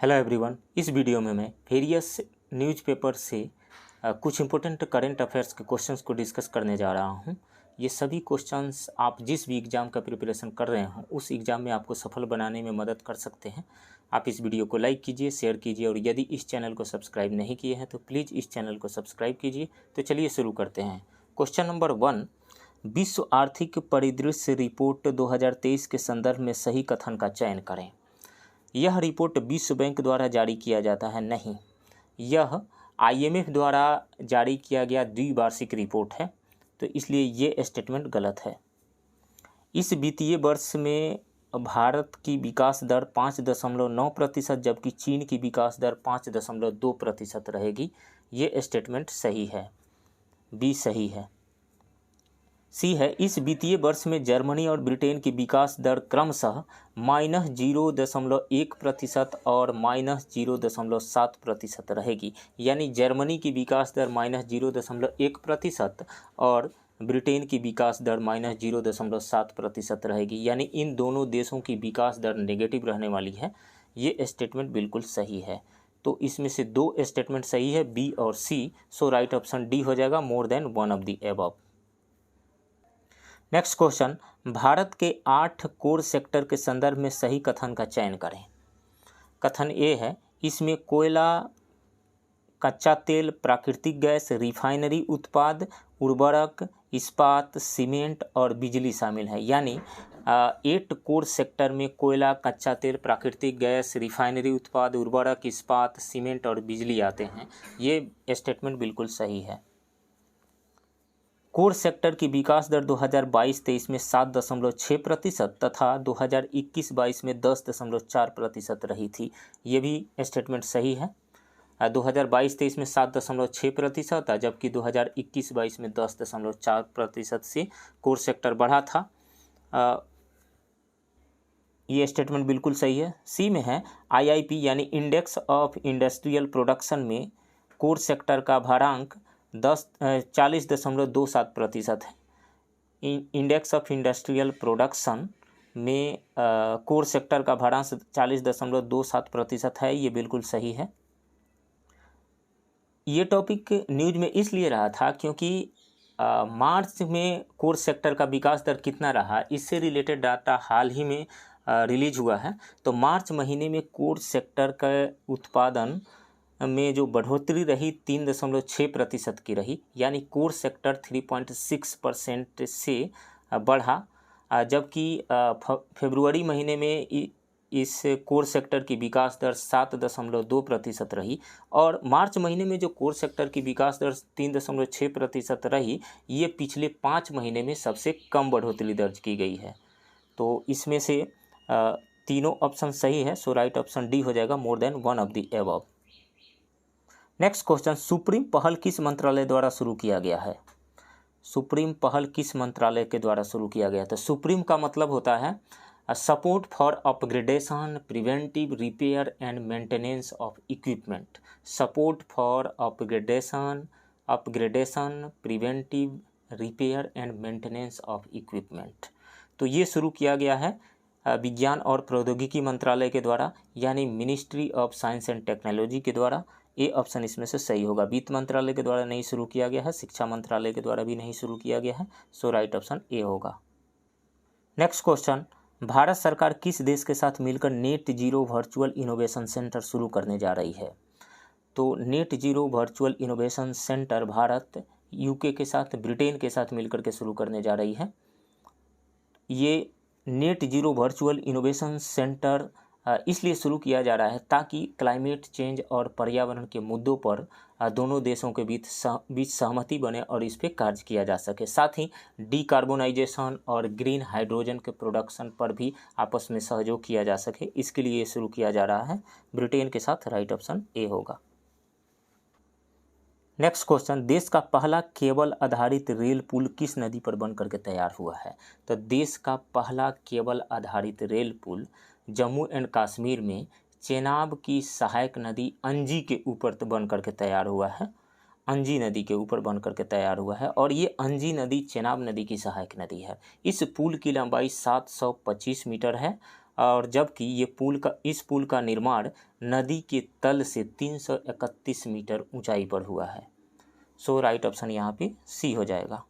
Hello everyone, इस video में मैं वेरियस न्यूज़पेपर से कुछ इंपॉर्टेंट करंट अफेयर्स के क्वेश्चंस को डिस्कस करने जा रहा हूं। ये सभी क्वेश्चंस आप जिस भी एग्ज़ाम का प्रिपरेशन कर रहे हो उस एग्ज़ाम में आपको सफल बनाने में मदद कर सकते हैं। आप इस वीडियो को लाइक कीजिए, शेयर कीजिए और यदि इस चैनल को सब्सक्राइब नहीं किए हैं तो प्लीज़ इस चैनल को सब्सक्राइब कीजिए। तो चलिए शुरू करते हैं। क्वेश्चन नंबर 1, विश्व आर्थिक परिदृश्य रिपोर्ट 2023 के संदर्भ में सही कथन का चयन करें। यह रिपोर्ट विश्व बैंक द्वारा जारी किया जाता है? नहीं, यह IMF द्वारा जारी किया गया द्विवार्षिक रिपोर्ट है, तो इसलिए ये स्टेटमेंट गलत है। इस वित्तीय वर्ष में भारत की विकास दर 5.9% जबकि चीन की विकास दर 5.2% रहेगी। ये स्टेटमेंट सही है, बी सही है। सी है, इस वित्तीय वर्ष में जर्मनी और ब्रिटेन की विकास दर क्रमशः -0.1% और -0.7% रहेगी। यानी जर्मनी की विकास दर -0.1% और ब्रिटेन की विकास दर -0.7% रहेगी। यानी इन दोनों देशों की विकास दर नेगेटिव रहने वाली है। ये स्टेटमेंट बिल्कुल सही है। तो इसमें से दो स्टेटमेंट सही है, बी और सी। सो राइट ऑप्शन डी हो जाएगा, more than one of the above. Next question, Bharat के 8 कोर सेक्टर के संदर्भ में सही कथन का चयन करें। कथन ए है, इसमें कोयला, कच्चा तेल, प्राकृतिक गैस, रिफाइनरी उत्पाद, उर्वरक, इस्पात, सीमेंट और बिजली शामिल है। यानी 8 कोर सेक्टर में कोयला, कच्चा तेल, प्राकृतिक गैस, रिफाइनरी उत्पाद, उर्वरक, इस्पात, सीमेंट और बिजली आते हैं। ये स्टेटमेंट बिल्कुल सही है। कोर सेक्टर की विकास दर 2022-23 में 7.6% तथा 2021-22 में 10.4% रही थी। ये भी स्टेटमेंट सही है। 2022-23 में 7.6% था, जबकि 2021-22 में 10.4% से कोर सेक्टर बढ़ा था। ये स्टेटमेंट बिल्कुल सही है। सी में है, IIP यानी इंडेक्स ऑफ इंडस्ट्रियल प्रोडक्शन में कोर सेक्टर का भारांक 40.27% है। इंडेक्स ऑफ इंडस्ट्रियल प्रोडक्शन में कोर सेक्टर का भारांक 40.27% है। ये बिल्कुल सही है। ये टॉपिक न्यूज़ में इसलिए रहा था क्योंकि मार्च में कोर सेक्टर का विकास दर कितना रहा, इससे रिलेटेड डाटा हाल ही में रिलीज हुआ है। तो मार्च महीने में कोर सेक्टर का उत्पादन में जो बढ़ोतरी रही 3.6% की रही। यानी कोर सेक्टर 3.6% से बढ़ा, जबकि फरवरी महीने में इस कोर सेक्टर की विकास दर 7.2% रही और मार्च महीने में जो कोर सेक्टर की विकास दर 3.6% रही, ये पिछले 5 महीने में सबसे कम बढ़ोतरी दर्ज की गई है। तो इसमें से तीनों ऑप्शन सही है। सो राइट ऑप्शन डी हो जाएगा, more than one of the above. Next question, supreme पहल किस मंत्रालय द्वारा शुरू किया गया है? सुप्रीम पहल किस मंत्रालय के द्वारा शुरू किया गया? तो सुप्रीम का मतलब होता है support for upgradation, preventive, repair and maintenance of equipment. Support for upgradation, preventive, repair and maintenance of equipment. तो ये शुरू किया गया है विज्ञान और प्रौद्योगिकी मंत्रालय के द्वारा, यानी ministry of science and technology के द्वारा। ए ऑप्शन इसमें से सही होगा। वित्त मंत्रालय के द्वारा नहीं शुरू किया गया है, शिक्षा मंत्रालय के द्वारा भी नहीं शुरू किया गया है। सो राइट ऑप्शन ए होगा। नेक्स्ट क्वेश्चन, भारत सरकार किस देश के साथ मिलकर net zero virtual innovation centre शुरू करने जा रही है? तो net zero virtual innovation centre Bharat UK के साथ, ब्रिटेन के साथ मिलकर के शुरू करने जा रही है। ये net zero virtual innovation centre इसलिए शुरू किया जा रहा है ताकि क्लाइमेट चेंज और पर्यावरण के मुद्दों पर दोनों देशों के बीच सहमति बने और इस पर कार्य किया जा सके। साथ ही डीकार्बोनाइजेशन और ग्रीन हाइड्रोजन के प्रोडक्शन पर भी आपस में सहयोग किया जा सके, इसके लिए शुरू किया जा रहा है ब्रिटेन के साथ। राइट ऑप्शन ए होगा। नेक्स्ट क्वेश्चन, देश का पहला केबल आधारित रेल पुल किस नदी पर बन करके तैयार हुआ है? तो देश का पहला केबल आधारित रेल पुल जम्मू एंड कश्मीर में चेनाब की सहायक नदी अंजी के ऊपर बन करके तैयार हुआ है। अंजी नदी के ऊपर बन करके तैयार हुआ है और ये अंजी नदी चेनाब नदी की सहायक नदी है। इस पुल की लंबाई 725 मीटर है और जबकि इस पुल का निर्माण नदी के तल से 331 मीटर ऊंचाई पर हुआ है। सो राइट ऑप्शन यहाँ पे सी हो जाएगा।